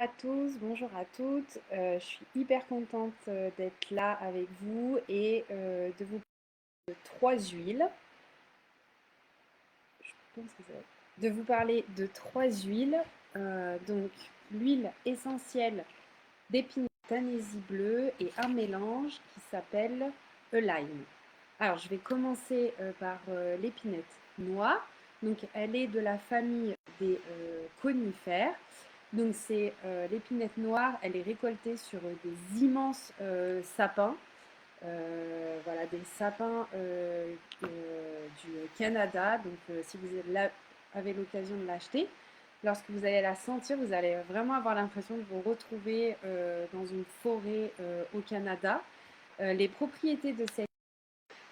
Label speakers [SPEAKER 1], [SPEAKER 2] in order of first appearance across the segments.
[SPEAKER 1] À tous, bonjour à toutes. Je suis hyper contente d'être là avec vous et de vous parler de trois huiles. Je pense que de vous parler de trois huiles. Donc l'huile essentielle d'épinette Tanésie bleue et un mélange qui s'appelle Lime. Alors je vais commencer par l'épinette noire. Donc elle est de la famille des conifères. Donc c'est l'épinette noire, elle est récoltée sur des immenses sapins. Voilà, des sapins du Canada. Donc si vous avez l'occasion de l'acheter, lorsque vous allez la sentir, vous allez vraiment avoir l'impression de vous retrouver dans une forêt au Canada. Les propriétés de cette...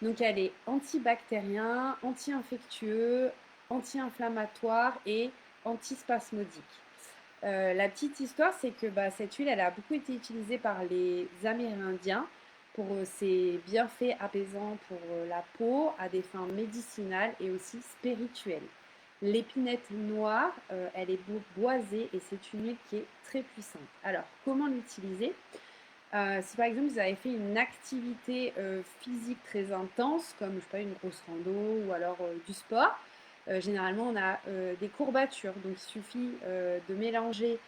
[SPEAKER 1] Donc elle est antibactérien, anti-infectieux, anti-inflammatoire et antispasmodique. La petite histoire, c'est que cette huile, elle a beaucoup été utilisée par les Amérindiens pour ses bienfaits apaisants pour la peau, à des fins médicinales et aussi spirituelles. L'épinette noire, elle est boisée et c'est une huile qui est très puissante. Alors, comment l'utiliser? Si par exemple vous avez fait une activité physique très intense, comme je sais pas, une grosse rando ou alors du sport, généralement on a des courbatures. Donc il suffit de mélanger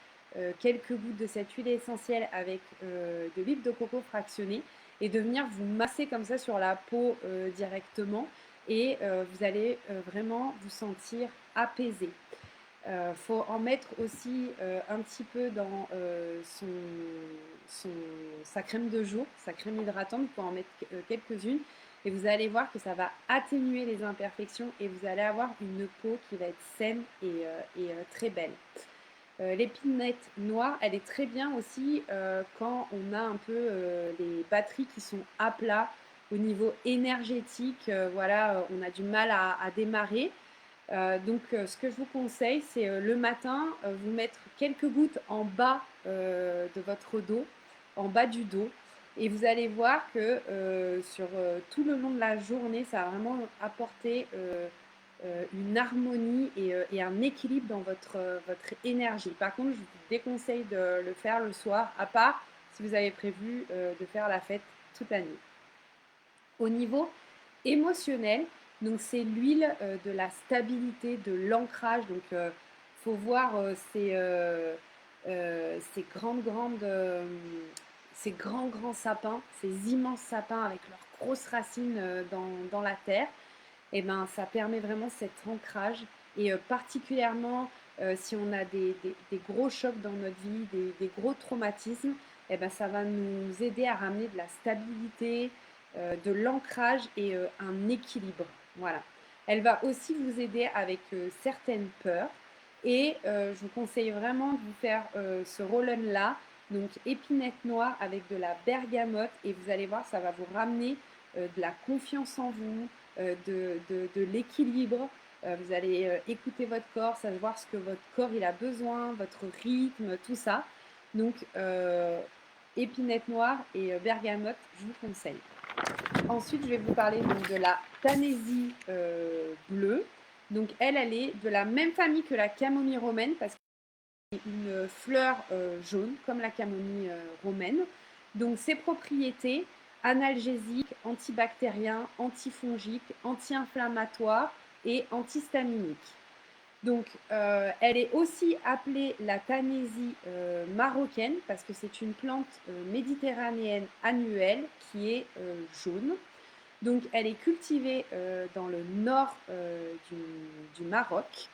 [SPEAKER 1] quelques gouttes de cette huile essentielle avec de l'huile de coco fractionnée et de venir vous masser comme ça sur la peau directement et vous allez vraiment vous sentir apaisé. Faut en mettre aussi un petit peu dans sa crème de jour, sa crème hydratante. Vous pouvez en mettre quelques-unes et vous allez voir que ça va atténuer les imperfections et vous allez avoir une peau qui va être saine et très belle. L'épinette noire, elle est très bien aussi quand on a un peu les batteries qui sont à plat au niveau énergétique. Voilà, on a du mal à démarrer. Donc, ce que je vous conseille, c'est le matin, vous mettre quelques gouttes en bas de votre dos, en bas du dos. Et vous allez voir que sur tout le long de la journée, ça va vraiment apporter une harmonie et un équilibre dans votre énergie. Par contre, je vous déconseille de le faire le soir, à part si vous avez prévu de faire la fête toute la nuit. Au niveau émotionnel, donc c'est l'huile de la stabilité, de l'ancrage. Donc faut voir ces ces grands sapins, ces immenses sapins avec leurs grosses racines dans la terre. Et ben ça permet vraiment cet ancrage et particulièrement si on a des gros chocs dans notre vie, des gros traumatismes, et ben ça va nous aider à ramener de la stabilité, de l'ancrage et un équilibre. Voilà. Elle va aussi vous aider avec certaines peurs et je vous conseille vraiment de vous faire ce roll-on là, donc épinette noire avec de la bergamote et vous allez voir, ça va vous ramener de la confiance en vous, de l'équilibre. Vous allez écouter votre corps, savoir ce que votre corps il a besoin, votre rythme, tout ça. Donc, épinette noire et bergamote, je vous conseille. Ensuite, je vais vous parler donc, de la Tanésie bleue. Donc, elle est de la même famille que la camomille romaine parce que c'est une fleur jaune comme la camomille romaine. Donc, ses propriétés analgésiques, antibactériens, antifongiques, anti-inflammatoires et antihistaminiques. Donc, elle est aussi appelée la Tanésie marocaine parce que c'est une plante méditerranéenne annuelle qui est jaune. Donc, elle est cultivée dans le nord du Maroc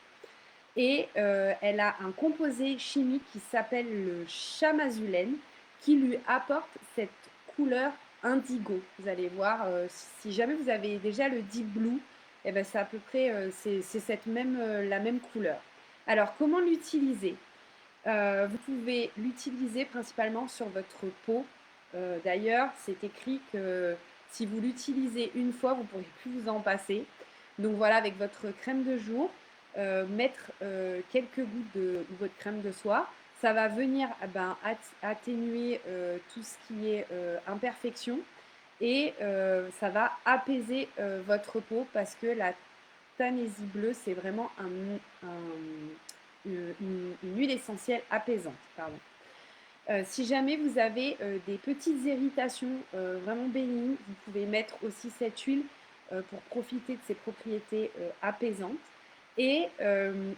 [SPEAKER 1] et elle a un composé chimique qui s'appelle le chamazulène qui lui apporte cette couleur indigo. Vous allez voir, si jamais vous avez déjà le deep blue, eh ben c'est à peu près c'est la même couleur. Alors, comment l'utiliser? Vous pouvez l'utiliser principalement sur votre peau. D'ailleurs, c'est écrit que si vous l'utilisez une fois, vous ne pourrez plus vous en passer. Donc voilà, avec votre crème de jour, mettre quelques gouttes de votre crème de soie. Ça va venir atténuer tout ce qui est imperfection et ça va apaiser votre peau parce que la Tanésie bleue, c'est vraiment une huile essentielle apaisante. Pardon. Si jamais vous avez des petites irritations vraiment bénignes, vous pouvez mettre aussi cette huile pour profiter de ses propriétés apaisantes. Et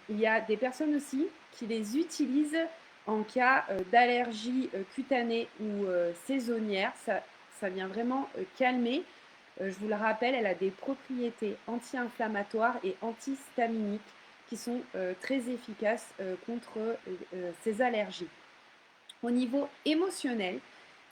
[SPEAKER 1] il y a des personnes aussi qui les utilisent en cas d'allergie cutanée ou saisonnière. Ça vient vraiment calmer. Je vous le rappelle, elle a des propriétés anti-inflammatoires et antihistaminiques qui sont très efficaces contre ces allergies. Au niveau émotionnel,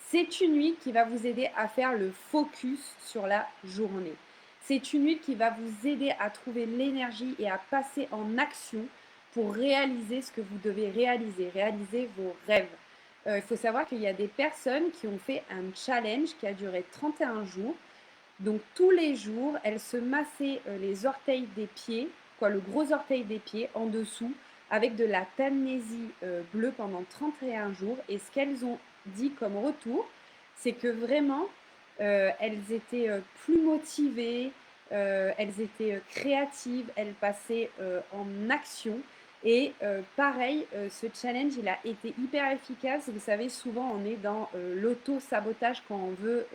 [SPEAKER 1] c'est une huile qui va vous aider à faire le focus sur la journée. C'est une huile qui va vous aider à trouver l'énergie et à passer en action pour réaliser ce que vous devez réaliser vos rêves. Il faut savoir qu'il y a des personnes qui ont fait un challenge qui a duré 31 jours. Donc tous les jours, elles se massaient les orteils des pieds, quoi, le gros orteil des pieds en dessous, avec de la magnésie bleue pendant 31 jours. Et ce qu'elles ont dit comme retour, c'est que vraiment, elles étaient plus motivées, elles étaient créatives, elles passaient en action. Et pareil, ce challenge, il a été hyper efficace. Vous savez, souvent, on est dans l'auto-sabotage quand on veut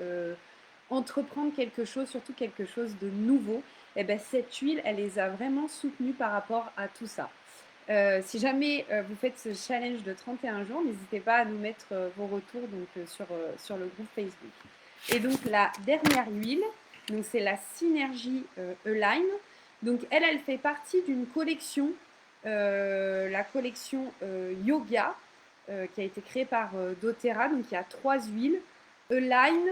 [SPEAKER 1] entreprendre quelque chose, surtout quelque chose de nouveau. Et ben, cette huile, elle les a vraiment soutenues par rapport à tout ça. Si jamais vous faites ce challenge de 31 jours, n'hésitez pas à nous mettre vos retours donc, sur le groupe Facebook. Et donc la dernière huile, donc c'est la Synergie Align. Donc elle fait partie d'une collection, la collection Yoga, qui a été créée par doTERRA. Donc il y a 3 huiles, Align,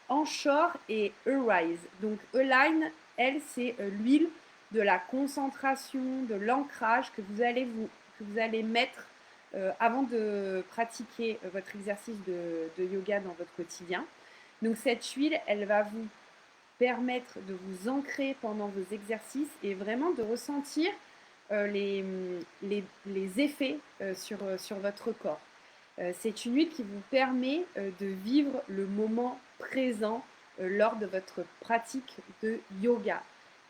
[SPEAKER 1] Anchor et Arise. Donc Align, elle, c'est l'huile de la concentration, de l'ancrage que vous allez mettre avant de pratiquer votre exercice de yoga dans votre quotidien. Donc cette huile, elle va vous permettre de vous ancrer pendant vos exercices et vraiment de ressentir les effets sur votre corps. C'est une huile qui vous permet de vivre le moment présent lors de votre pratique de yoga.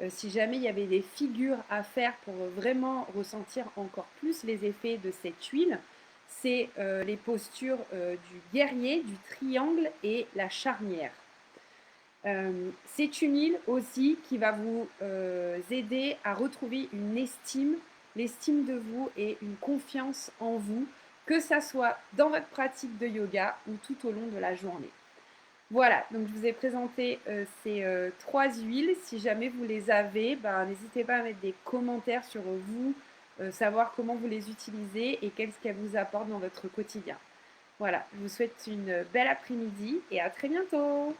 [SPEAKER 1] Si jamais il y avait des figures à faire pour vraiment ressentir encore plus les effets de cette huile, c'est les postures du guerrier, du triangle et la charnière. C'est une huile aussi qui va vous aider à retrouver une estime, l'estime de vous et une confiance en vous, que ça soit dans votre pratique de yoga ou tout au long de la journée. Voilà, donc je vous ai présenté ces 3 huiles. Si jamais vous les avez, n'hésitez pas à mettre des commentaires sur vous, savoir comment vous les utilisez et qu'est-ce qu'elles vous apportent dans votre quotidien. Voilà, je vous souhaite une belle après-midi et à très bientôt.